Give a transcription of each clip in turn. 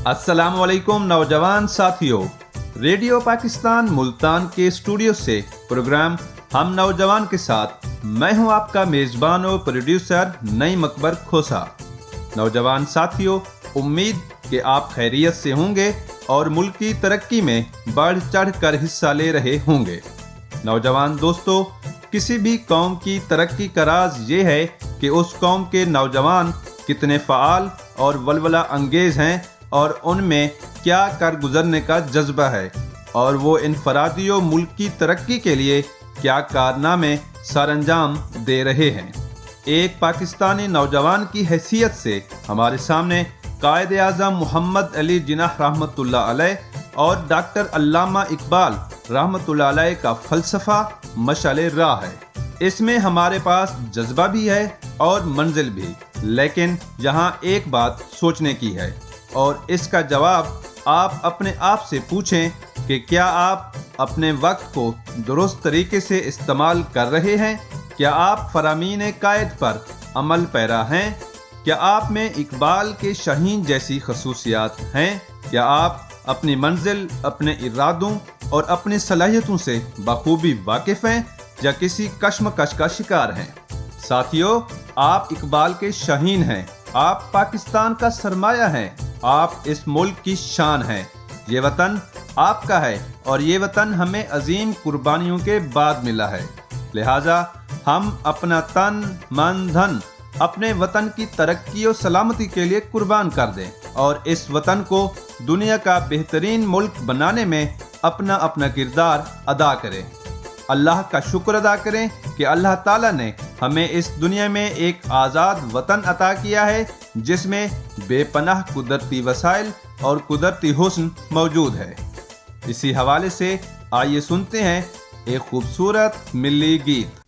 अस्सलामुअलैकुम नौजवान साथियों, रेडियो पाकिस्तान मुल्तान के स्टूडियो से प्रोग्राम हम नौजवान के साथ मैं हूं आपका मेजबान और प्रोड्यूसर नईम अकबर खोसा। नौजवान साथियों, उम्मीद कि आप खैरियत से होंगे और मुल्क की तरक्की में बढ़ चढ़ कर हिस्सा ले रहे होंगे। नौजवान दोस्तों, किसी भी कौम की तरक्की का राज ये है कि उस कौम के नौजवान कितने फ़आल और वलवला अंगेज हैं और उनमें क्या कर गुजरने का जज्बा है और वो इनफरादी और मुल्क की तरक्की के लिए क्या कारनामे सरअंजाम दे रहे हैं। एक पाकिस्तानी नौजवान की हैसियत से हमारे सामने कायद आज़म मोहम्मद अली जिन्नाह रहमतुल्लाह अलैह और डॉक्टर अल्लामा इकबाल रहमतुल्लाह अलैह का फ़लसफ़ा मशाले राह है। इसमें हमारे पास जज्बा भी है और मंजिल भी, लेकिन यहाँ एक बात सोचने की है और इसका जवाब आप अपने आप से पूछें कि क्या आप अपने वक्त को दुरुस्त तरीके से इस्तेमाल कर रहे हैं? क्या आप फरामीन कायद पर अमल पैरा हैं? क्या आप में इकबाल के शाहीन जैसी खसूसियात हैं? क्या आप अपनी मंजिल, अपने इरादों और अपनी सलाहियतों से बखूबी वाकिफ़ हैं या किसी कश्मकश का शिकार हैं? साथियों, आप इकबाल के शाहीन हैं, आप पाकिस्तान का सरमाया हैं, आप इस मुल्क की शान हैं। ये वतन आपका है और ये वतन हमें अजीम कुर्बानियों के बाद मिला है। लिहाजा हम अपना तन मन धन अपने वतन की तरक्की और सलामती के लिए कुर्बान कर दें और इस वतन को दुनिया का बेहतरीन मुल्क बनाने में अपना अपना किरदार अदा करें। अल्लाह का शुक्र अदा करें कि अल्लाह ताला ने हमें इस दुनिया में एक आज़ाद वतन अता किया है जिसमें बेपनाह कुदरती वसाइल और कुदरती हुस्न मौजूद है। इसी हवाले से आइए सुनते हैं एक खूबसूरत मिली गीत।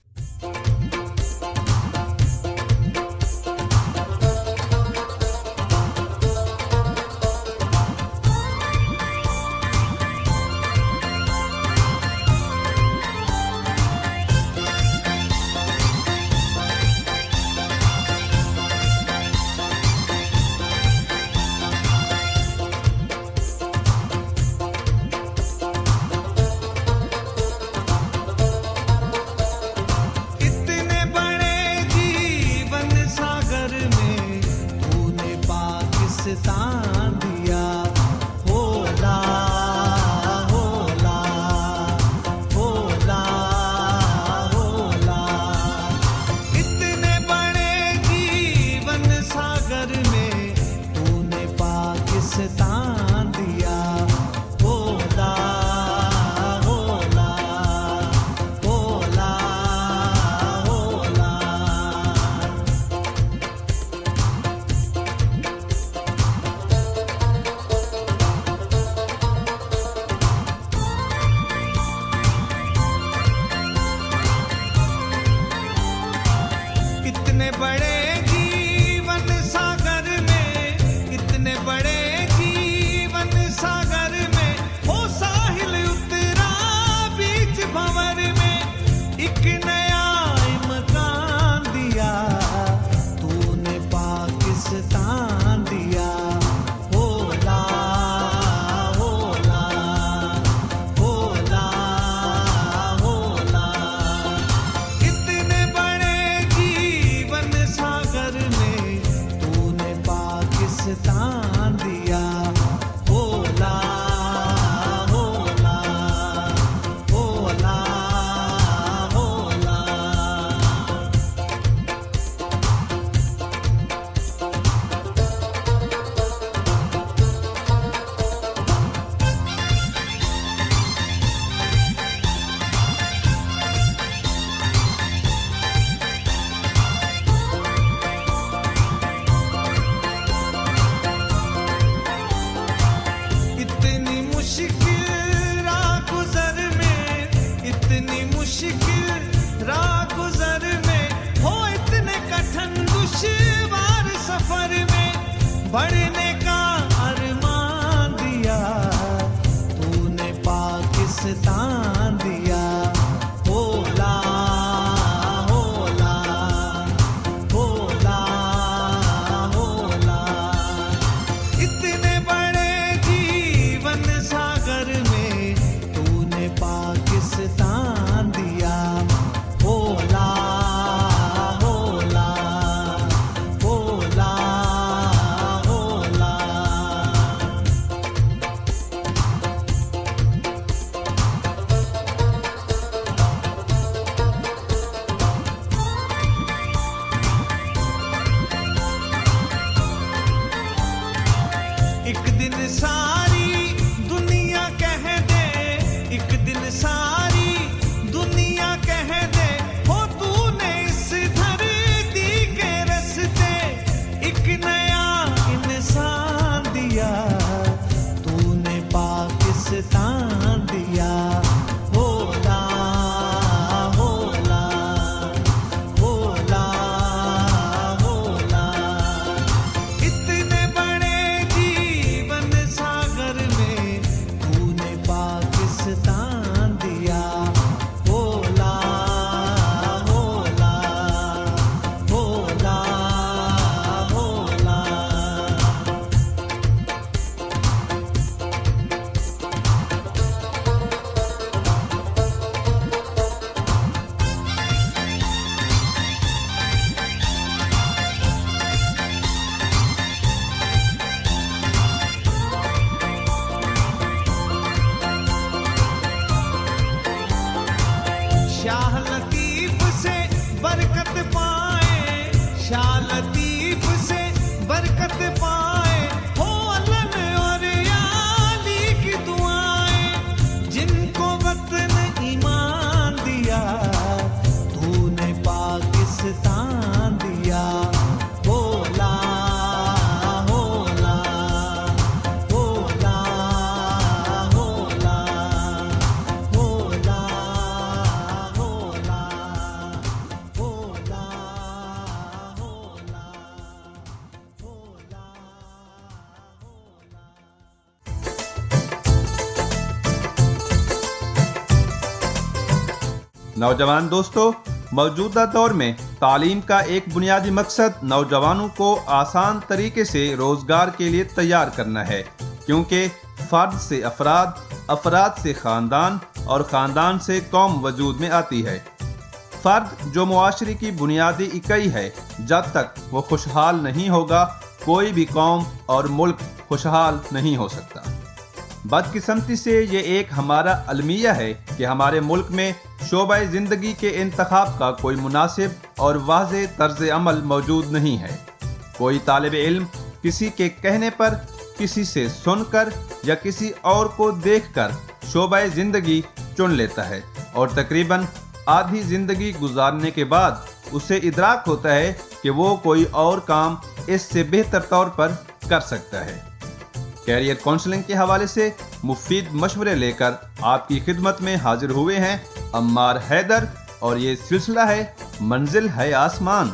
बढ़ने का अरमान दिया तूने पाकिस्तान दिया। होला होला होला होला, इतने बड़े बरकत पाए, हो अलन और याली की दुआएं। जिनको वतन ईमान दिया, तूने पाकिस्तान दिया। होला होला होला होला होला होला होला नौजवान दोस्तों, मौजूदा दौर में तालीम का एक बुनियादी मकसद नौजवानों को आसान तरीके से रोजगार के लिए तैयार करना है, क्योंकि फर्द से अफराद, अफराद से खानदान और खानदान से कौम वजूद में आती है। फर्द जो मुआशरे की बुनियादी इकाई है, जब तक वो खुशहाल नहीं होगा, कोई भी कौम और मुल्क खुशहाल नहीं हो सकता। बदकिस्मती से ये एक हमारा अलमिया है कि हमारे मुल्क में शोबा ज़िंदगी के इंतखाब का कोई मुनासिब और वाज़ेह तर्ज अमल मौजूद नहीं है। कोई तालिब इल्म किसी के कहने पर, किसी से सुनकर या किसी और को देखकर शोबा ज़िंदगी चुन लेता है और तकरीबन आधी ज़िंदगी गुजारने के बाद उसे इदराक होता है कि वो कोई और काम इससे बेहतर तौर पर कर सकता है। कैरियर काउंसलिंग के हवाले से मुफीद मशवरे लेकर आपकी खिदमत में हाजिर हुए हैं अम्मार हैदर, और ये सिलसिला है मंजिल है आसमान।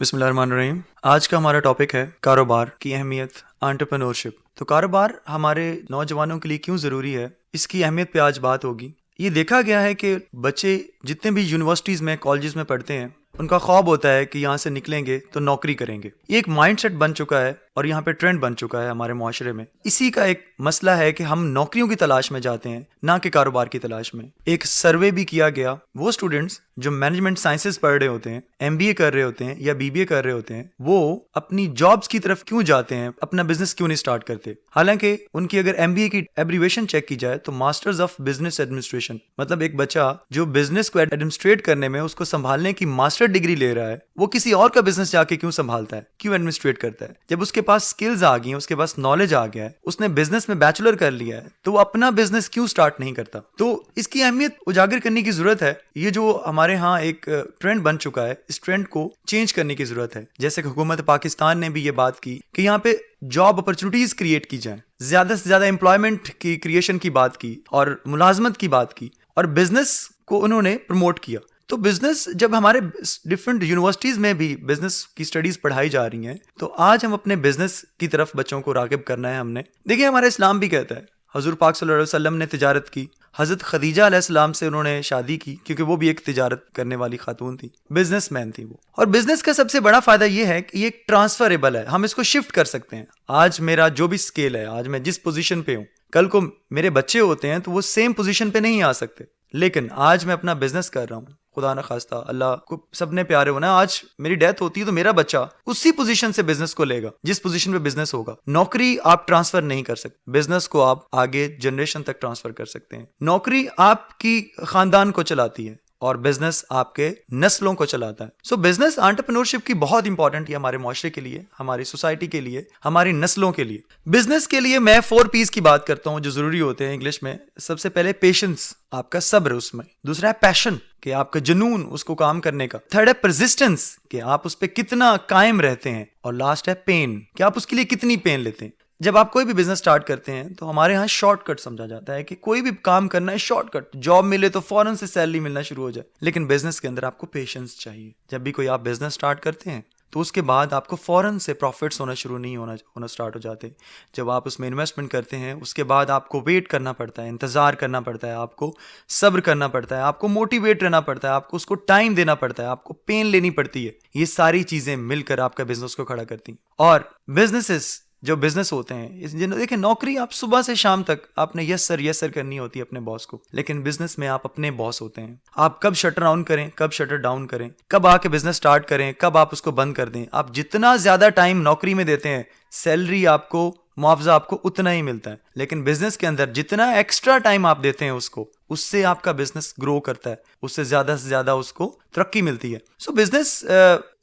बिस्मिल्लाहिर्रहमानिर्रहीम। आज का हमारा टॉपिक है कारोबार की अहमियत, एंटरप्रेन्योरशिप। तो कारोबार हमारे नौजवानों के लिए क्यों ज़रूरी है, इसकी अहमियत पे आज बात होगी। ये देखा गया है कि बच्चे जितने भी यूनिवर्सिटीज़ में, कॉलेजेस में पढ़ते हैं, उनका ख्वाब होता है कि यहाँ से निकलेंगे तो नौकरी करेंगे। ये एक माइंडसेट बन चुका है और यहाँ पे ट्रेंड बन चुका है हमारे मुआशरे में। इसी का एक मसला है कि हम नौकरियों की तलाश में जाते हैं, ना कि कारोबार की तलाश में। एक सर्वे भी किया गया, वो स्टूडेंट्स जो मैनेजमेंट साइंसेस पढ़ रहे होते हैं, MBA कर रहे होते हैं या BBA कर रहे होते हैं, वो अपनी जॉब्स की तरफ क्यों जाते हैं, अपना बिजनेस क्यों नहीं स्टार्ट करते। हालांकि उनकी अगर MBA की एब्रीवेशन चेक की जाए तो मास्टर्स ऑफ बिजनेस एडमिनिस्ट्रेशन, मतलब एक बच्चा जो बिजनेस को एडमिनिस्ट्रेट करने में, उसको संभालने की मास्टर डिग्री ले रहा है, वो किसी और का बिजनेस जाके क्यों संभालता है, क्यों एडमिनिस्ट्रेट करता है। जब उसके पास स्किल्स आ गई हैं, उसके पास नॉलेज आ गया है, उसने बिजनेस में बैचलर कर लिया है, तो वो अपना बिजनेस क्यों स्टार्ट नहीं करता। तो इसकी अहमियत उजागर करने की जरूरत है। ये जो हमारे यहाँ एक ट्रेंड बन चुका है, इस ट्रेंड को चेंज करने की जरूरत है। जैसे कि हुकूमत पाकिस्तान ने भी ये बात की कि यहाँ पे जॉब अपॉर्चुनिटीज क्रिएट की जाए, ज्यादा से ज्यादा एम्प्लॉयमेंट की क्रिएशन की बात की और मुलाजमत की बात की, और बिजनेस को उन्होंने प्रमोट किया। तो बिजनेस, जब हमारे डिफरेंट यूनिवर्सिटीज में भी बिजनेस की स्टडीज पढ़ाई जा रही हैं, तो आज हम अपने बिजनेस की तरफ बच्चों को रागिब करना है हमने। देखिए, हमारा इस्लाम भी कहता है, हजूर पाक सल्लल्लाहु अलैहि वसल्लम ने तिजारत की, हजरत खदीजा अलैहिस्सलाम से उन्होंने शादी की, क्योंकि वो भी एक तिजारत करने वाली खातून थी, बिजनेसमैन थी वो। और बिजनेस का सबसे बड़ा फायदा ये है कि ये ट्रांसफरेबल है, हम इसको शिफ्ट कर सकते हैं। आज मेरा जो भी स्केल है, आज मैं जिस पोजीशन पे हूँ, कल को मेरे बच्चे होते हैं तो वो सेम पोजीशन पे नहीं आ सकते। लेकिन आज मैं अपना बिजनेस कर रहा हूँ, खुदा न खास्ता, अल्लाह को सबने प्यारे होना, आज मेरी डेथ होती है तो मेरा बच्चा उसी पोजीशन से बिजनेस को लेगा जिस पोजीशन पे बिजनेस होगा। नौकरी आप ट्रांसफर नहीं कर सकते, बिजनेस को आप आगे जनरेशन तक ट्रांसफर कर सकते हैं। नौकरी आपकी खानदान को चलाती है और बिजनेस आपके नस्लों को चलाता है। सो बिजनेस एंटरप्रेन्योरशिप की बहुत इंपॉर्टेंट है हमारे मुआशरे के लिए, हमारी सोसाइटी के लिए, हमारी नस्लों के लिए। बिजनेस के लिए मैं 4 P's की बात करता हूं जो जरूरी होते हैं इंग्लिश में। सबसे पहले पेशेंस, आपका सब्र उसमें। दूसरा है पैशन, कि आपका जुनून उसको काम करने का। थर्ड है परसिस्टेंस, कि आप उस पर कितना कायम रहते हैं। और लास्ट है पेन, कि आप उसके लिए कितनी पेन लेते हैं। जब आप कोई भी बिजनेस स्टार्ट करते हैं तो हमारे यहाँ शॉर्टकट समझा जाता है कि कोई भी काम करना है शॉर्टकट, जॉब मिले तो फौरन से सैलरी मिलना शुरू हो जाए। लेकिन बिजनेस के अंदर आपको पेशेंस चाहिए। जब भी कोई आप बिजनेस स्टार्ट करते हैं तो उसके बाद आपको फौरन से प्रॉफिट्स होना शुरू नहीं होना स्टार्ट हो जाते। जब आप उसमें इन्वेस्टमेंट करते हैं उसके बाद आपको वेट करना पड़ता है, इंतजार करना पड़ता है, आपको सब्र करना पड़ता है, आपको मोटिवेट रहना पड़ता है, आपको उसको टाइम देना पड़ता है, आपको पेन लेनी पड़ती है। ये सारी चीजें मिलकर आपका बिजनेस को खड़ा करती हैं। और बिजनेसेस जो बिजनेस होते हैं, देखिए नौकरी आप सुबह से शाम तक आपने यस सर करनी होती है अपने बॉस को, लेकिन बिजनेस में आप अपने बॉस होते हैं। आप कब शटर ऑन करें, कब शटर डाउन करें, कब आके बिजनेस स्टार्ट करें, कब आप उसको बंद कर दें। आप जितना ज्यादा टाइम नौकरी में देते हैं, सैलरी आपको मुआवजा आपको उतना ही मिलता है। लेकिन बिजनेस के अंदर जितना एक्स्ट्रा टाइम आप देते हैं उसको, उससे आपका बिजनेस ग्रो करता है, उससे ज़्यादा से ज़्यादा उसको तरक्की मिलती है। सो बिजनेस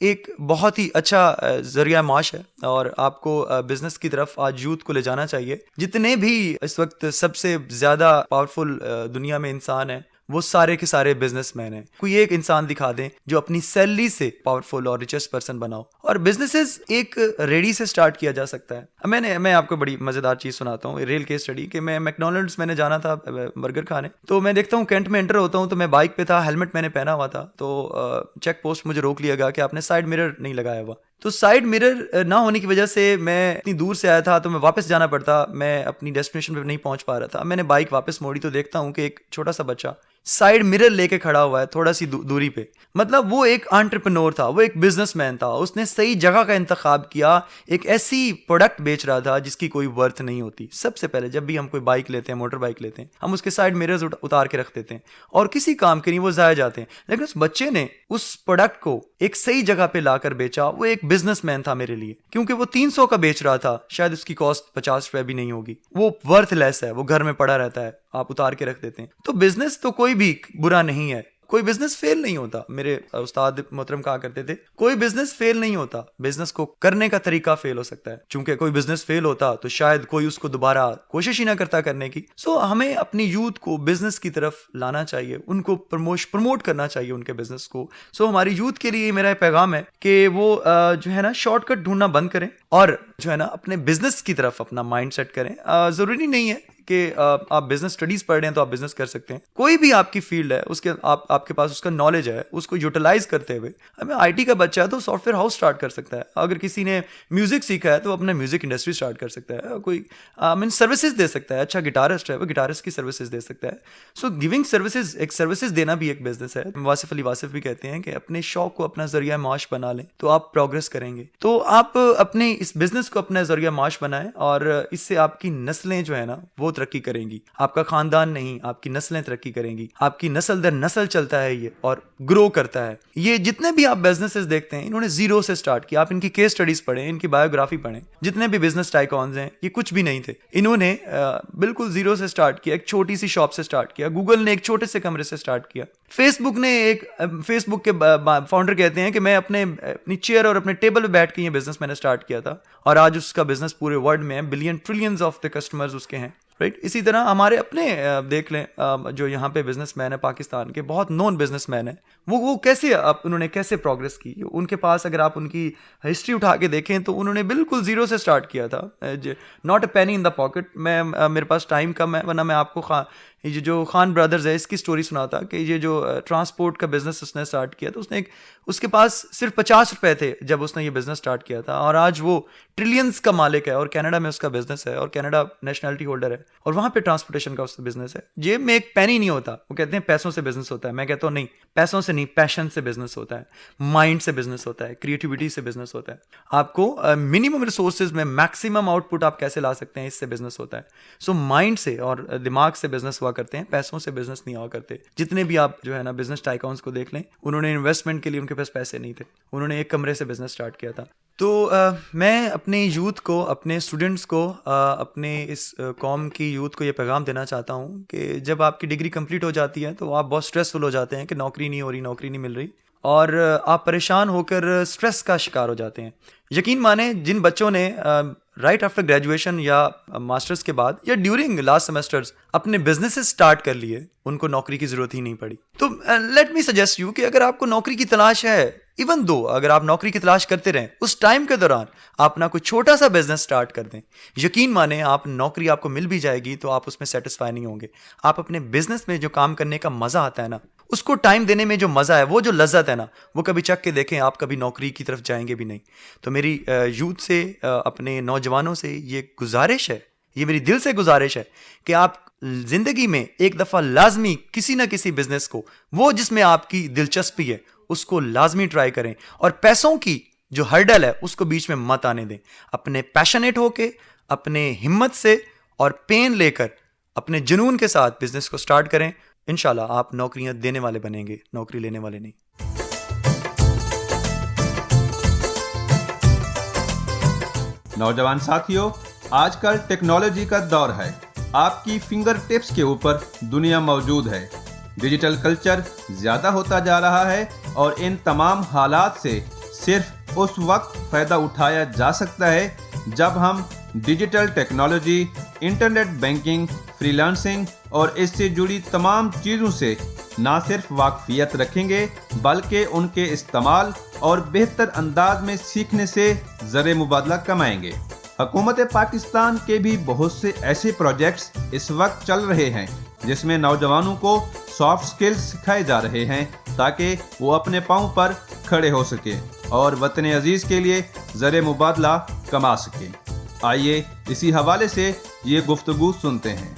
एक बहुत ही अच्छा जरिया माश है और आपको बिजनेस की तरफ आज यूथ को ले जाना चाहिए। जितने भी इस वक्त सबसे ज़्यादा पावरफुल दुनिया में इंसान है वो सारे के सारे बिजनेसमैन हैं। कोई एक इंसान दिखा दें जो अपनी सैलरी से पावरफुल और रिचेस्ट पर्सन बनाओ। और बिजनेसेस एक रेडी से स्टार्ट किया जा सकता है। अब मैं आपको बड़ी मजेदार चीज सुनाता हूँ, रियल केस स्टडी कि मैं मैकडॉनल्ड्स मैंने जाना था बर्गर खाने, तो मैं देखता हूँ कैंट में एंटर होता हूँ तो मैं बाइक पे था, हेलमेट मैंने पहना हुआ था, तो चेक पोस्ट मुझे रोक लिया गया कि आपने साइड मिरर नहीं लगाया हुआ। तो साइड मिरर ना होने की वजह से मैं इतनी दूर से आया था तो मैं वापस जाना पड़ता, मैं अपनी डेस्टिनेशन पे नहीं पहुंच पा रहा था। मैंने बाइक वापस मोड़ी तो देखता हूं कि एक छोटा सा बच्चा साइड मिरर लेके खड़ा हुआ है थोड़ा सी दूरी पे। मतलब वो एक एंटरप्रेन्योर था, वो एक बिजनेसमैन था, उसने सही जगह का इंतखाब किया, एक ऐसी प्रोडक्ट बेच रहा था जिसकी कोई वर्थ नहीं होती। सबसे पहले जब भी हम कोई बाइक लेते हैं, मोटर बाइक लेते हैं, हम उसके साइड मिरर्स उतार के रख देते हैं और किसी काम के नहीं वो ज़ाया जाते हैं। लेकिन उस बच्चे ने उस प्रोडक्ट को एक सही जगह पे लाकर बेचा। वो एक बिजनेसमैन था मेरे लिए, क्योंकि वो 300 का बेच रहा था, शायद उसकी कॉस्ट 50 रुपए भी नहीं होगी, वो वर्थलेस है, वो घर में पड़ा रहता है, आप उतार के रख देते हैं। तो बिजनेस तो कोई भी बुरा नहीं है, कोई बिजनेस फेल नहीं होता। मेरे उस्ताद मोहतरम कहा करते थे कोई बिजनेस फेल नहीं होता, बिजनेस को करने का तरीका फेल हो सकता है। चूंकि कोई बिजनेस फेल होता तो शायद कोई उसको दोबारा कोशिश ही ना करता करने की। सो हमें अपनी यूथ को बिजनेस की तरफ लाना चाहिए, उनको प्रमोट करना चाहिए उनके बिजनेस को। सो हमारी यूथ के लिए मेरा पैगाम है कि वो जो है ना शॉर्टकट ढूंढना बंद करें और जो है ना अपने बिजनेस की तरफ अपना माइंड सेट करें। जरूरी नहीं है कि आप बिजनेस स्टडीज पढ़ रहे हैं तो आप बिजनेस कर सकते हैं। कोई भी आपकी फील्ड है उसके आपके पास उसका नॉलेज है, उसको यूटिलाइज करते हुए, हमें आईटी का बच्चा है तो सॉफ्टवेयर हाउस स्टार्ट कर सकता है। अगर किसी ने म्यूजिक सीखा है तो अपना म्यूजिक इंडस्ट्री स्टार्ट कर सकता है। कोई सर्विसेज दे सकता है, अच्छा गिटारिस्ट है वो गिटारिस्ट की सर्विसेज दे सकता है। सो गिविंग सर्विसेज, एक सर्विसेज देना भी एक बिजनेस है। वासिफ अली वासिफ भी कहते हैं कि अपने शौक को अपना जरिया माश बना लें तो आप प्रोग्रेस करेंगे। तो आप अपने इस बिजनेस को अपना जरिया माश बनाएं और इससे आपकी नस्लें जो है ना वो तरक्की करेंगी। आपका खानदान नहीं, आपकी नस्लें तरक्की करेंगी। आपकी नस्ल दर नस्ल चलता है ये और ग्रो करता है। ये जितने भी आप बिजनेसेस देखते हैं इन्होंने जीरो से स्टार्ट किया। आप इनकी केस स्टडीज पढ़ें, इनकी बायोग्राफी पढ़ें। जितने भी बिजनेस टाइकॉन्स हैं ये कुछ भी नहीं थे, इन्होंने बिल्कुल जीरो से स्टार्ट किया, एक छोटी सी शॉप से स्टार्ट किया। गूगल ने एक छोटे से कमरे से स्टार्ट किया। फेसबुक के फाउंडर कहते हैं कि मैं अपनी चेयर और अपने टेबल पे बैठ के ये बिजनेस मैंने स्टार्ट किया था और आज उसका बिजनेस पूरे वर्ल्ड में है, billion trillions of the customers उसके हैं। राइट, इसी तरह हमारे अपने देख लें जो यहाँ पे बिजनेसमैन है पाकिस्तान के, बहुत नोन बिजनेसमैन है, वो कैसे उन्होंने कैसे प्रोग्रेस की। उनके पास अगर आप उनकी हिस्ट्री उठा के देखें तो उन्होंने बिल्कुल जीरो से स्टार्ट किया था, not a Penney in the pocket. मेरे पास टाइम कम है वरना मैं आपको ये जो खान ब्रदर्स है इसकी स्टोरी सुनाता कि ये जो ट्रांसपोर्ट का बिजनेस उसने स्टार्ट किया तो उसके पास सिर्फ 50 रुपए थे जब उसने ये बिजनेस स्टार्ट किया था और आज वो ट्रिलियंस का मालिक है और कनाडा में उसका बिजनेस है और कनाडा नेशनलिटी होल्डर है और वहां पे ट्रांसपोर्टेशन का उसका बिजनेस है। जेब में एक पेनी नहीं होता। वो कहते हैं पैसों से बिजनेस होता है, मैं कहता हूँ नहीं, पैसों से नहीं, पैशन से बिजनेस होता है, माइंड से बिजनेस होता है, क्रिएटिविटी से बिजनेस होता है। आपको मिनिमम रिसोर्सेज में मैक्सिमम आउटपुट आप कैसे ला सकते हैं, इससे बिजनेस होता है। सो माइंड से और दिमाग से बिजनेस हुआ करते हैं, पैसों से बिजनेस नहीं हुआ करते। जितने भी आप जो है ना बिजनेस टाइकॉन्स को देख लें, उन्होंने इन्वेस्टमेंट के लिए उनके पास पैसे नहीं थे, उन्होंने एक कमरे से बिजनेस स्टार्ट किया था। तो मैं अपने यूथ को, अपने स्टूडेंट्स को, अपने इस कौम की यूथ को ये पैगाम देना चाहता हूँ कि जब आपकी डिग्री कंप्लीट हो जाती है तो आप बहुत स्ट्रेसफुल हो जाते हैं कि नौकरी नहीं हो रही, नौकरी नहीं मिल रही, और आप परेशान होकर स्ट्रेस का शिकार हो जाते हैं। यकीन माने जिन बच्चों ने राइट आफ्टर ग्रेजुएशन या मास्टर्स के बाद या ड्यूरिंग लास्ट सेमेस्टर्स अपने बिजनेसेस स्टार्ट कर लिए, उनको नौकरी की जरूरत ही नहीं पड़ी। तो लेट मी सजेस्ट यू कि अगर आपको नौकरी की तलाश है, इवन दो अगर आप नौकरी की तलाश करते रहें, उस टाइम के दौरान आप ना कोई छोटा सा बिजनेस स्टार्ट कर दें। यकीन माने आप नौकरी आपको मिल भी जाएगी तो आप उसमें सेटिस्फाई नहीं होंगे। आप अपने बिजनेस में जो काम करने का मजा आता है ना, उसको टाइम देने में जो मजा है, वो जो लज्जत है ना, वो कभी चख के देखें, आप कभी नौकरी की तरफ जाएंगे भी नहीं। तो मेरी यूथ से, अपने नौजवानों से ये गुजारिश है, ये मेरी दिल से गुजारिश है कि आप जिंदगी में एक दफा लाजमी किसी ना किसी बिजनेस को, वो जिसमें आपकी दिलचस्पी है, उसको लाजमी ट्राई करें और पैसों की जो हर्डल है उसको बीच में मत आने दें। अपने पैशनेट होके, अपने हिम्मत से और पेन लेकर, अपने जुनून के साथ बिजनेस को स्टार्ट करें। इंशाल्लाह आप नौकरियां देने वाले बनेंगे, नौकरी लेने वाले नहीं। नौजवान साथियों, आजकल टेक्नोलॉजी का दौर है। आपकी फिंगर टिप्स के ऊपर दुनिया मौजूद है। डिजिटल कल्चर ज्यादा होता जा रहा है और इन तमाम हालात से सिर्फ उस वक्त फायदा उठाया जा सकता है जब हम digital technology, internet banking, freelancing और इससे जुड़ी तमाम चीज़ों से ना सिर्फ वाकफियत रखेंगे बल्कि उनके इस्तेमाल और बेहतर अंदाज में सीखने से ज़र मुबादला कमाएंगे। हुकूमत पाकिस्तान के भी बहुत से ऐसे प्रोजेक्ट्स इस वक्त चल रहे हैं जिसमें नौजवानों को सॉफ्ट स्किल्स सिखाए जा रहे हैं ताकि वो अपने पाँव पर खड़े हो सके और वतन अजीज़ के लिए ज़र मुबादला कमा सके। आइए इसी हवाले से ये गुफ्तगू सुनते हैं।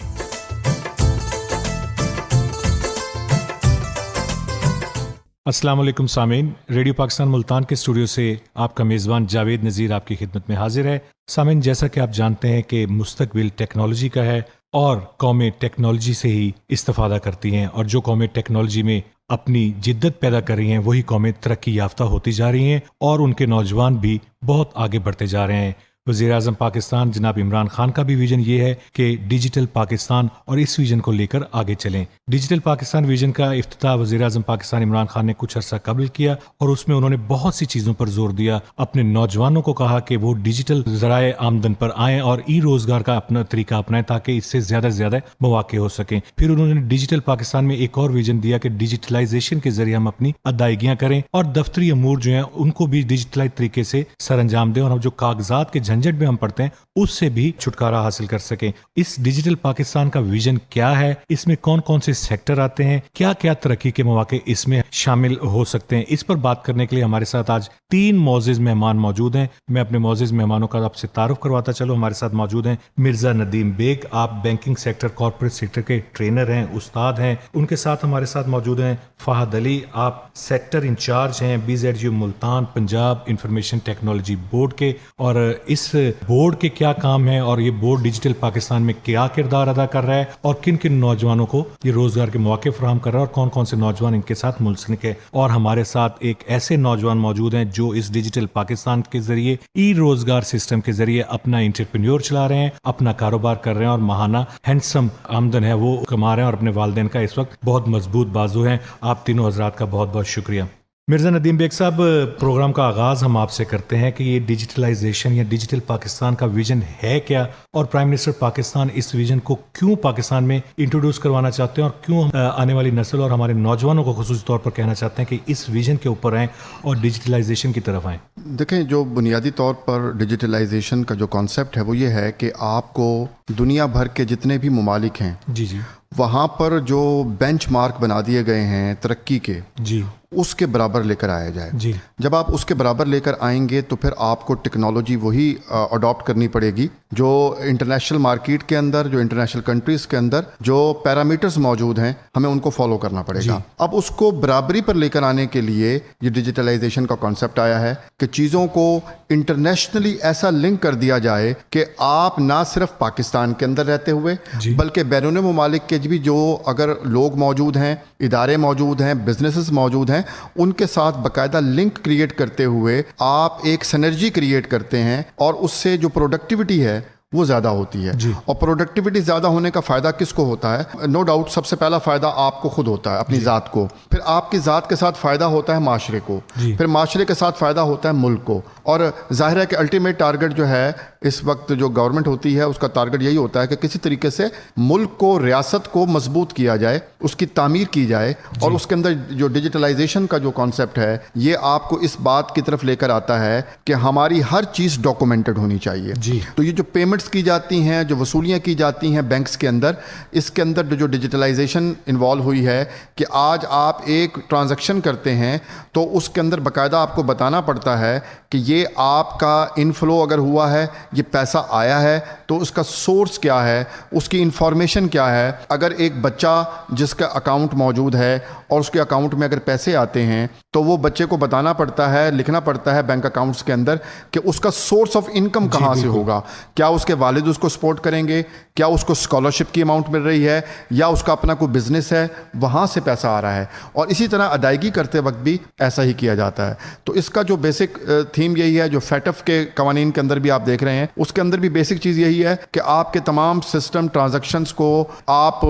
अस्सलाम वालेकुम सामीन, रेडियो पाकिस्तान मुल्तान के स्टूडियो से आपका मेज़बान जावेद नज़ीर आपकी खिदमत में हाजिर है। सामीन, जैसा कि आप जानते हैं कि मुस्तकबिल टेक्नोलॉजी का है और कौमें टेक्नोलॉजी से ही इस्तिफ़ादा करती हैं और जो कौमें टेक्नोलॉजी में अपनी जिद्दत पैदा कर रही हैं वही कौमें तरक्की याफ्ता होती जा रही हैं और उनके नौजवान भी बहुत आगे बढ़ते जा रहे हैं। वज़ीर-ए-आज़म पाकिस्तान जनाब इमरान खान का भी विजन ये है कि डिजिटल पाकिस्तान और इस विजन को लेकर आगे चलें। डिजिटल पाकिस्तान विजन का इफ्तिताह वज़ीर-ए-आज़म पाकिस्तान इमरान खान ने कुछ अर्सा कबल किया और उसमें उन्होंने बहुत सी चीज़ों पर जोर दिया। अपने नौजवानों को कहा कि वो डिजिटल ज़राए आमदन पर आएँ और ई रोज़गार का अपना तरीका अपनाएं ताकि इससे ज़्यादा से ज़्यादा मौके हो सकें। फिर उन्होंने डिजिटल पाकिस्तान में एक और विजन दिया कि डिजिटलाइजेशन के जरिए हम अपनी अदायगियाँ करें और दफ्तरी अमूर जो हैं उनको भी डिजिटलाइज तरीके से सर अंजाम दें और हम जो कागजात के झंझट में हम पढ़ते हैं उससे भी छुटकारा हासिल कर सकें। इस डिजिटल पाकिस्तान का विजन क्या है, इसमें कौन कौन से सेक्टर आते हैं, क्या क्या तरक्की के मौके इसमें शामिल हो सकते हैं, इस पर बात करने के लिए हमारे साथ आज 3 मोअज़्ज़िज़ मेहमान मौजूद हैं। मैं अपने मोअज़्ज़िज़ मेहमानों का आपसे तारुफ करवाता चलूं। हमारे साथ मौजूद हैं मिर्ज़ा नदीम बेग, आप बैंकिंग सेक्टर, कॉर्पोरेट सेक्टर के ट्रेनर हैं, उस्ताद हैं। उनके साथ हमारे साथ मौजूद हैं फ़हद अली, आप सेक्टर इंचार्ज हैं BZU Multan Punjab information technology board के, और इस बोर्ड के क्या काम है और ये बोर्ड डिजिटल पाकिस्तान में क्या किरदार अदा कर रहा है और किन किन नौजवानों को ये रोजगार के मौके फराहम कर रहा है और कौन कौन से नौजवान इनके साथ मुंसलिक है। और हमारे साथ एक ऐसे नौजवान मौजूद हैं जो इस डिजिटल पाकिस्तान के जरिए ई रोजगार सिस्टम के जरिए अपना एंटरप्रेन्योर चला रहे हैं, अपना कारोबार कर रहे हैं और माहाना हैंडसम आमदन है वो कमा रहे हैं और अपने वालिदैन का इस वक्त बहुत मजबूत बाजू हैं। आप तीनों हजरात का बहुत बहुत शुक्रिया। मिर्ज़ा नदीम बेग साहब, प्रोग्राम का आगाज़ हम आपसे करते हैं कि ये डिजिटलाइजेशन या डिजिटल पाकिस्तान का विजन है क्या और प्राइम मिनिस्टर पाकिस्तान इस विजन को क्यों पाकिस्तान में इंट्रोड्यूस करवाना चाहते हैं और क्यों आने वाली नस्ल और हमारे नौजवानों को खुसूसी तौर पर कहना चाहते हैं कि इस विजन के ऊपर आएँ और डिजिटलाइजेशन की तरफ आएँ। देखें, जो बुनियादी तौर पर डिजिटलाइजेशन का जो कॉन्सेप्ट है वो ये है कि आपको दुनिया भर के जितने भी ममालिक हैं जी वहाँ पर जो बेंचमार्क बना दिए गए हैं तरक्की के जी उसके बराबर लेकर आया जाए जी। जब आप उसके बराबर लेकर आएंगे तो फिर आपको टेक्नोलॉजी वही अडॉप्ट करनी पड़ेगी जो इंटरनेशनल मार्केट के अंदर, जो इंटरनेशनल कंट्रीज़ के अंदर जो पैरामीटर्स मौजूद हैं हमें उनको फॉलो करना पड़ेगा। अब उसको बराबरी पर लेकर आने के लिए ये डिजिटलाइजेशन का कॉन्सेप्ट आया है कि चीज़ों को इंटरनेशनली ऐसा लिंक कर दिया जाए कि आप ना सिर्फ पाकिस्तान के अंदर रहते हुए बल्कि बैरून ममालिक के भी जो अगर लोग मौजूद हैं, इदारे मौजूद हैं, बिजनेसेस मौजूद हैं, उनके साथ बाकायदा लिंक क्रिएट करते हुए आप एक सिनर्जी क्रिएट करते हैं और उससे जो प्रोडक्टिविटी है वो ज़्यादा होती है। और प्रोडक्टिविटी ज़्यादा होने का फ़ायदा किसको होता है? नो डाउट सबसे पहला फ़ायदा आपको खुद होता है, अपनी ज़ात को, फिर आपकी ज़ात के साथ फ़ायदा होता है माशरे को, फिर माशरे के साथ फ़ायदा होता है मुल्क को। और ज़ाहिर है कि अल्टीमेट टारगेट जो है इस वक्त जो गवर्नमेंट होती है उसका टारगेट यही होता है कि किसी तरीके से मुल्क को, रियासत को मजबूत किया जाए, उसकी तामीर की जाए। और उसके अंदर जो डिजिटलाइजेशन का जो कॉन्सेप्ट है ये आपको इस बात की तरफ लेकर आता है कि हमारी हर चीज़ डॉक्यूमेंटेड होनी चाहिए। तो ये जो पेमेंट्स की जाती हैं, जो वसूलियाँ की जाती हैं बैंक्स के अंदर, इसके अंदर जो डिजिटलाइजेशन इन्वॉल्व हुई है कि आज आप एक ट्रांजैक्शन करते हैं तो उसके अंदर बाकायदा आपको बताना पड़ता है कि ये आपका इनफ्लो अगर हुआ है, ये पैसा आया है तो उसका सोर्स क्या है, उसकी इंफॉर्मेशन क्या है। अगर एक बच्चा जिसका अकाउंट मौजूद है और उसके अकाउंट में अगर पैसे आते हैं तो वो बच्चे को बताना पड़ता है, लिखना पड़ता है बैंक अकाउंट्स के अंदर कि उसका सोर्स ऑफ इनकम कहाँ से होगा, क्या उसके वालिद उसको सपोर्ट करेंगे, क्या उसको स्कॉलरशिप की अमाउंट मिल रही है, या उसका अपना कोई बिजनेस है वहाँ से पैसा आ रहा है। और इसी तरह अदायगी करते वक्त भी ऐसा ही किया जाता है। तो इसका जो बेसिक थीम यही है, जो फेटफ के कवानीन के अंदर भी आप देख रहे हैं, उसके अंदर भी बेसिक चीज़ यही है कि आपके तमाम सिस्टम ट्रांजैक्शंस को आप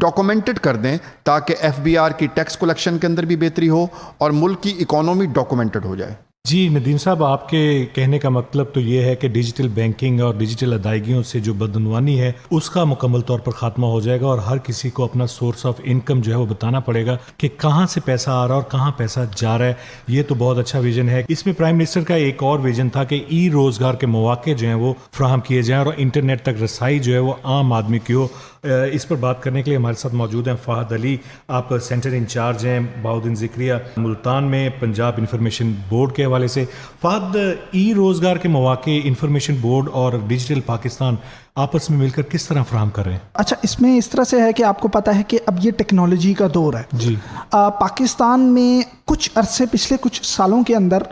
डॉक्यूमेंटेड कर दें ताकि FBR की टैक्स कलेक्शन के अंदर भी बेहतरी हो और मुल्क की इकोनॉमी डॉक्यूमेंटेड हो जाए। जी नदीम साहब, आपके कहने का मतलब तो ये है कि डिजिटल बैंकिंग और डिजिटल अदायगियों से जो बदनवानी है उसका मुकम्मल तौर पर खात्मा हो जाएगा और हर किसी को अपना सोर्स ऑफ इनकम जो है वो बताना पड़ेगा कि कहाँ से पैसा आ रहा है और कहाँ पैसा जा रहा है। ये तो बहुत अच्छा विजन है। इसमें प्राइम मिनिस्टर का एक और विजन था कि ई रोजगार के मौके जो हैं वो फ्राहम किए जाएँ और इंटरनेट तक रसाई जो है वो आम आदमी की हो। इस पर बात करने के लिए हमारे साथ मौजूद हैं फ़ाहद अली, आप सेंटर इंचार्ज हैं बहाउद्दीन ज़िक्रिया मुल्तान में पंजाब इंफॉर्मेशन बोर्ड के हवाले से। फ़ाहद, ई रोज़गार के मौके इंफॉर्मेशन बोर्ड और डिजिटल पाकिस्तान आपस में मिलकर किस तरह फ्राहम कर रहे हैं? अच्छा, इसमें इस तरह से है कि आपको पता है कि अब ये टेक्नोलॉजी का दौर है जी। पाकिस्तान में कुछ अरसे पिछले कुछ सालों के अंदर,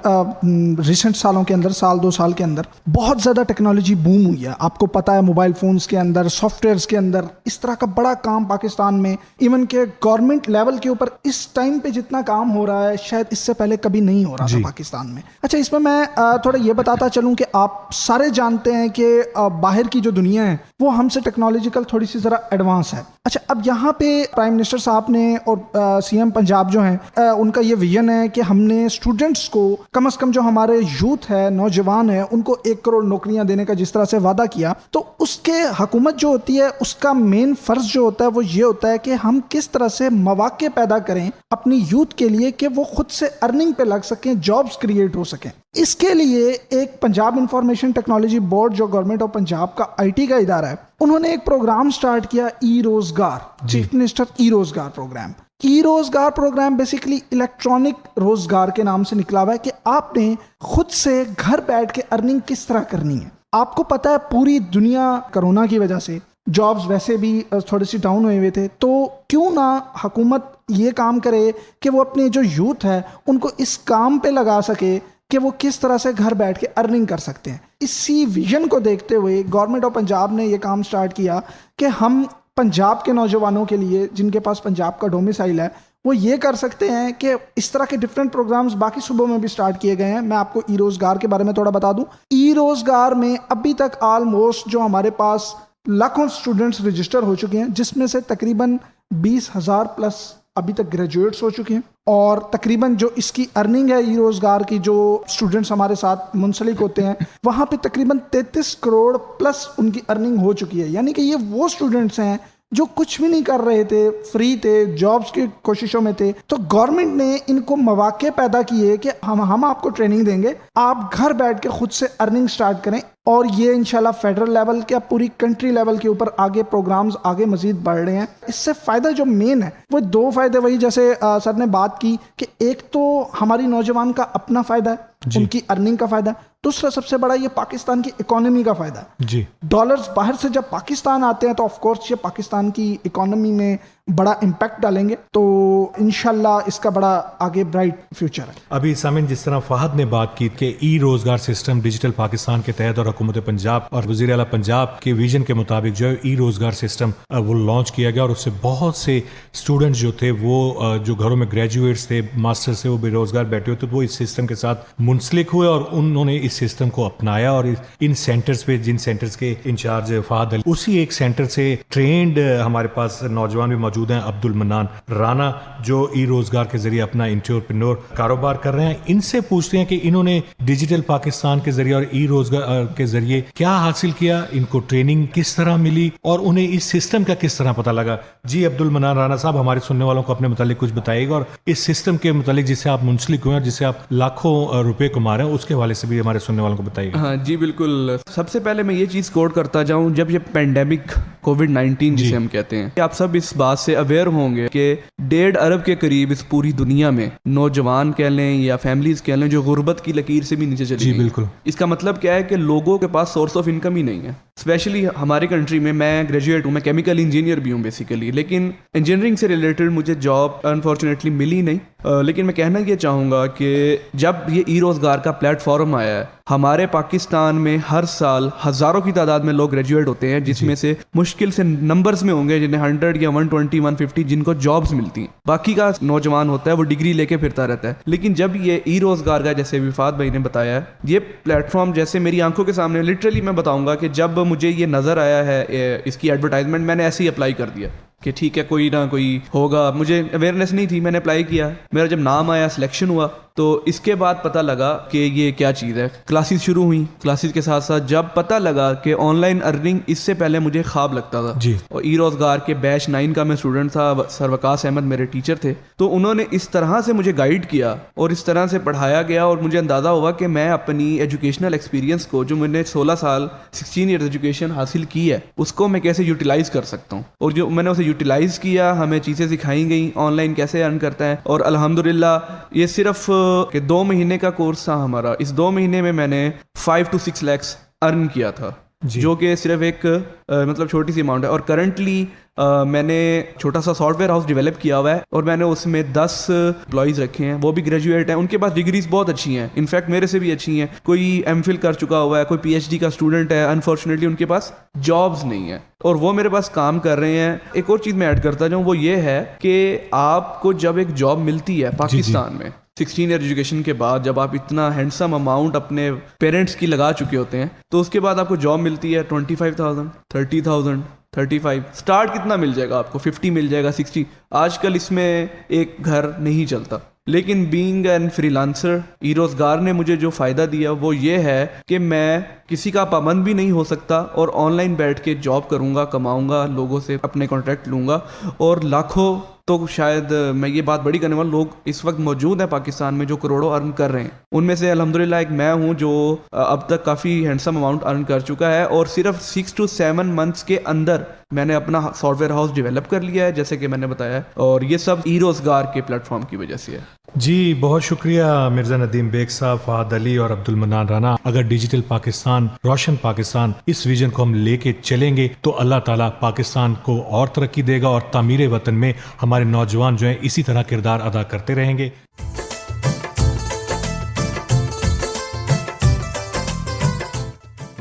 रिसेंट सालों के अंदर, साल 2 साल के अंदर बहुत ज़्यादा टेक्नोलॉजी बूम हुई है। आपको पता है मोबाइल फ़ोन्स के अंदर, सॉफ्टवेयर्स के अंदर इस तरह का बड़ा काम पाकिस्तान में, इवन के गवर्नमेंट लेवल के ऊपर इस टाइम पे जितना काम हो रहा है शायद इससे पहले कभी नहीं हो रहा था पाकिस्तान में। अच्छा, इसमें मैं थोड़ा ये बताता चलूँ कि आप सारे जानते हैं कि बाहर की जो दुनिया है वो हमसे टेक्नोलॉजिकल थोड़ी सी ज़रा एडवांस है। अच्छा, अब यहाँ पे प्राइम मिनिस्टर साहब ने और CM पंजाब जो हैं उनका ये विजन है कि हमने स्टूडेंट्स को कम से कम जो हमारे यूथ है, नौजवान है, उनको 1 करोड़ नौकरियां देने का जिस तरह से वादा किया, तो उसके हुकूमत जो होती है उसका मेन फर्ज जो होता है वो ये होता है कि हम किस तरह से मौके पैदा करें अपनी यूथ के लिए कि वो खुद से अर्निंग पे लग सकें, जॉब्स क्रिएट हो सकें। इसके लिए एक पंजाब इंफॉर्मेशन टेक्नोलॉजी बोर्ड जो गवर्नमेंट ऑफ पंजाब का IT का इदारा है, उन्होंने एक प्रोग्राम स्टार्ट किया, ई रोजगार, चीफ मिनिस्टर ई रोजगार प्रोग्राम। ई रोजगार प्रोग्राम बेसिकली इलेक्ट्रॉनिक रोजगार के नाम से निकला हुआ है कि आपने खुद से घर बैठ के अर्निंग किस तरह करनी है। आपको पता है पूरी दुनिया कोरोना की वजह से जॉब्स वैसे भी थोड़ी सी डाउन हुए थे, तो क्यों ना हुकूमत ये काम करे कि वो अपने जो यूथ है उनको इस काम पे लगा सके कि वो किस तरह से घर बैठ के अर्निंग कर सकते हैं। इसी विजन को देखते हुए गवर्नमेंट ऑफ पंजाब ने ये काम स्टार्ट किया कि हम पंजाब के नौजवानों के लिए जिनके पास पंजाब का डोमिसाइल है वो ये कर सकते हैं कि इस तरह के डिफरेंट प्रोग्राम्स बाकी सूबों में भी स्टार्ट किए गए हैं। मैं आपको ई रोजगार के बारे में थोड़ा बता दूं। ई रोजगार में अभी तक ऑलमोस्ट जो हमारे पास लाखों स्टूडेंट्स रजिस्टर हो चुके हैं, जिसमें से तकरीबन 20,000 प्लस अभी तक ग्रेजुएट्स हो चुके हैं, और तकरीबन जो इसकी अर्निंग है ई रोजगार की, जो स्टूडेंट्स हमारे साथ मुंसलिक होते हैं वहाँ पे तकरीबन 33 करोड़ प्लस उनकी अर्निंग हो चुकी है। यानी कि ये वो स्टूडेंट्स हैं जो कुछ भी नहीं कर रहे थे, फ्री थे, जॉब्स की कोशिशों में थे, तो गवर्नमेंट ने इनको मौके पैदा किए कि हम आपको ट्रेनिंग देंगे, आप घर बैठ के खुद से अर्निंग स्टार्ट करें। और ये इंशाल्लाह फेडरल लेवल के, पूरी कंट्री लेवल के ऊपर आगे प्रोग्राम्स आगे मजीद बढ़ रहे हैं। इससे फ़ायदा जो मेन है वो 2 फ़ायदे, वही जैसे सर ने बात की कि एक तो हमारी नौजवान का अपना फ़ायदा है, उनकी अर्निंग का फ़ायदा, दूसरा सबसे बड़ा ये पाकिस्तान की इकोनॉमी का फ़ायदा जी। डॉलर्स बाहर से जब पाकिस्तान आते हैं तो ऑफ कोर्स ये पाकिस्तान की इकोनॉमी में बड़ा इम्पैक्ट डालेंगे, तो इंशाल्लाह इसका बड़ा आगे ब्राइट फ्यूचर है। अभी सामिन, जिस तरह फ़ाहद ने बात की कि ई रोजगार सिस्टम डिजिटल पाकिस्तान के तहत और हुकूमत पंजाब और वज़ीर आला पंजाब के विजन के मुताबिक जो है ई रोजगार सिस्टम वो लॉन्च किया गया, और उससे बहुत से स्टूडेंट्स जो थे वो जो घरों में ग्रेजुएट्स थे, मास्टर्स थे, वो बेरोजगार बैठे हुए थे, तो वो इस सिस्टम के साथ मुंसलिक हुए और उन्होंने इस सिस्टम को अपनाया। और इन सेंटर्स पे, जिन सेंटर्स के इंचार्ज फ़ाहद अली, उसी एक सेंटर से ट्रेंड हमारे पास नौजवान भी मौजूद हैं, अब्दुल मन्नान राना, जो ई रोजगार के जरिए अपना एंटरप्रेन्योर कारोबार कर रहे हैं। इनसे पूछते हैं कि इन्होंने डिजिटल पाकिस्तान के जरिए और ई रोजगार के जरिए क्या हासिल किया, इनको ट्रेनिंग किस तरह मिली और उन्हें इस सिस्टम का किस तरह पता लगा। जी अब्दुल मन्नान राना साहब, हमारे सुनने वालों को अपने मुतालिक कुछ बताइएगा, और इस सिस्टम के मुतालिक जिससे आप मुंसलिक हुए और जिससे आप लाखों रुपए कमा रहे हैं उसके हवाले से भी हमारे सुनने वालों को बताइएगा। हाँ जी बिल्कुल। सबसे पहले मैं ये चीज़ कोट करता जाऊँ, जब ये पेंडेमिक कोविड-19 जिसे हम कहते हैं, आप सब इस बात से अवेयर होंगे कि 1.5 अरब के करीब इस पूरी दुनिया में नौजवान कह लें या फैमिलीज कह लें जो गुर्बत की लकीर से भी नीचे चली गई। बिल्कुल। इसका मतलब क्या है कि लोगों के पास सोर्स ऑफ इनकम ही नहीं है। स्पेशली हमारे कंट्री में, मैं ग्रेजुएट हूँ, मैं केमिकल इंजीनियर भी हूँ बेसिकली, लेकिन इंजीनियरिंग से रिलेटेड मुझे जॉब अनफॉर्चुनेटली मिली नहीं। लेकिन मैं कहना ये चाहूँगा कि जब ये ई रोज़गार का प्लेटफॉर्म आया है, हमारे पाकिस्तान में हर साल हज़ारों की तादाद में लोग ग्रेजुएट होते हैं, जिसमें से मुश्किल से नंबर्स में होंगे जिन्हें 100 या 120 150 जिनको जॉब्स मिलती हैं। बाकी का नौजवान होता है वो डिग्री लेके फिरता रहता है। लेकिन जब ये ई रोज़गार का, जैसे विफात भाई ने बताया है, ये प्लेटफॉर्म जैसे मेरी आंखों के सामने, लिटरली मैं बताऊंगा कि जब मुझे ये नज़र आया है इसकी एडवर्टाइजमेंट, मैंने ऐसे ही अप्लाई कर दिया कि ठीक है कोई ना कोई होगा। मुझे अवेयरनेस नहीं थी, मैंने अप्लाई किया, मेरा जब नाम आया, सिलेक्शन हुआ, तो इसके बाद पता लगा कि ये क्या चीज़ है। क्लासेस शुरू हुई, क्लासेस के साथ साथ जब पता लगा कि ऑनलाइन अर्निंग, इससे पहले मुझे ख्वाब लगता था जी। और ई रोज़गार के बैच 9 का मैं स्टूडेंट था, सर वकास अहमद मेरे टीचर थे, तो उन्होंने इस तरह से मुझे गाइड किया और इस तरह से पढ़ाया गया और मुझे अंदाज़ा हुआ कि मैं अपनी एजुकेशनल एक्सपीरियंस को, जो मैंने 16 साल 16 ईयर्स एजुकेशन हासिल की है, उसको मैं कैसे यूटिलाइज़ कर सकता हूँ। और जो मैंने उसे यूटिलाइज़ किया, हमें चीज़ें सिखाई गई ऑनलाइन कैसे अर्न करता है। और अल्हम्दुलिल्लाह ये सिर्फ कि 2 महीने का कोर्स था हमारा, इस 2 महीने में मैंने 5 to 6 lakhs अर्न किया था, जो कि सिर्फ एक मतलब छोटी सी अमाउंट है। और करंटली मैंने छोटा सा सॉफ्टवेयर हाउस डेवलप किया हुआ है और मैंने उसमें 10 एम्प्लॉयज़ रखे हैं, वो भी ग्रेजुएट हैं, उनके पास डिग्रीज बहुत अच्छी हैं, इनफैक्ट मेरे से भी अच्छी हैं। कोई एमफिल कर चुका हुआ है, कोई पीएचडी का स्टूडेंट है, अनफॉर्चुनेटली उनके पास जॉब्स नहीं है और वो मेरे पास काम कर रहे हैं। एक और चीज़ मैं ऐड करता जाऊँ, वो ये है कि आपको जब एक जॉब मिलती है पाकिस्तान में 16 ईयर एजुकेशन के बाद, जब आप इतना हैंडसम अमाउंट अपने पेरेंट्स की लगा चुके होते हैं, तो उसके बाद आपको जॉब मिलती है 25,000, 30,000, 35, स्टार्ट कितना मिल जाएगा आपको, 50 मिल जाएगा, 60। आजकल इसमें एक घर नहीं चलता। लेकिन बीइंग एन फ्रीलांसर, ई रोज़गार ने मुझे जो फ़ायदा दिया वो ये है कि मैं किसी का पाबंद भी नहीं हो सकता और ऑनलाइन बैठ के जॉब करूँगा, कमाऊँगा, लोगों से अपने कॉन्ट्रैक्ट लूँगा और लाखों, तो शायद मैं ये बात बड़ी करने वाले लोग इस वक्त मौजूद हैं पाकिस्तान में जो करोड़ों अर्न कर रहे हैं। उनमें से अल्हम्दुलिल्लाह एक मैं हूँ जो अब तक काफ़ी हैंडसम अमाउंट अर्न कर चुका है और सिर्फ 6 to 7 मंथ्स के अंदर मैंने अपना सॉफ्टवेयर हाउस डेवलप कर लिया है, जैसे कि मैंने बताया, और ये सब ई रोज़गार के प्लेटफॉर्म की वजह से है। जी, बहुत शुक्रिया मिर्ज़ा नदीम बेग साहब, फहद अली और अब्दुल मन्नान राना। अगर डिजिटल पाकिस्तान, रोशन पाकिस्तान, इस विजन को हम लेके चलेंगे तो अल्लाह ताला पाकिस्तान को और तरक्की देगा और तामीर वतन में हमारे नौजवान जो हैं इसी तरह किरदार अदा करते रहेंगे।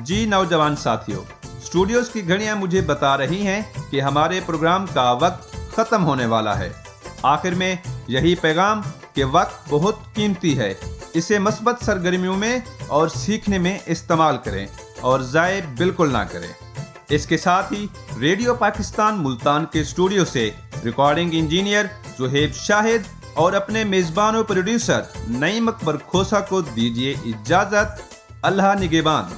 जी नौजवान साथियों, स्टूडियोज की घड़ियां मुझे बता रही हैं कि हमारे प्रोग्राम का वक्त खत्म होने वाला है। आखिर में यही पैगाम कि वक्त बहुत कीमती है, इसे मस्बत सरगर्मियों में और सीखने में इस्तेमाल करें और ज़ाय बिल्कुल ना करें। इसके साथ ही रेडियो पाकिस्तान मुल्तान के स्टूडियो से रिकॉर्डिंग इंजीनियर जुहेब शाहिद और अपने मेज़बान और प्रोड्यूसर नईम अकबर खोसा को दीजिए इजाज़त। अल्लाह निगहबान।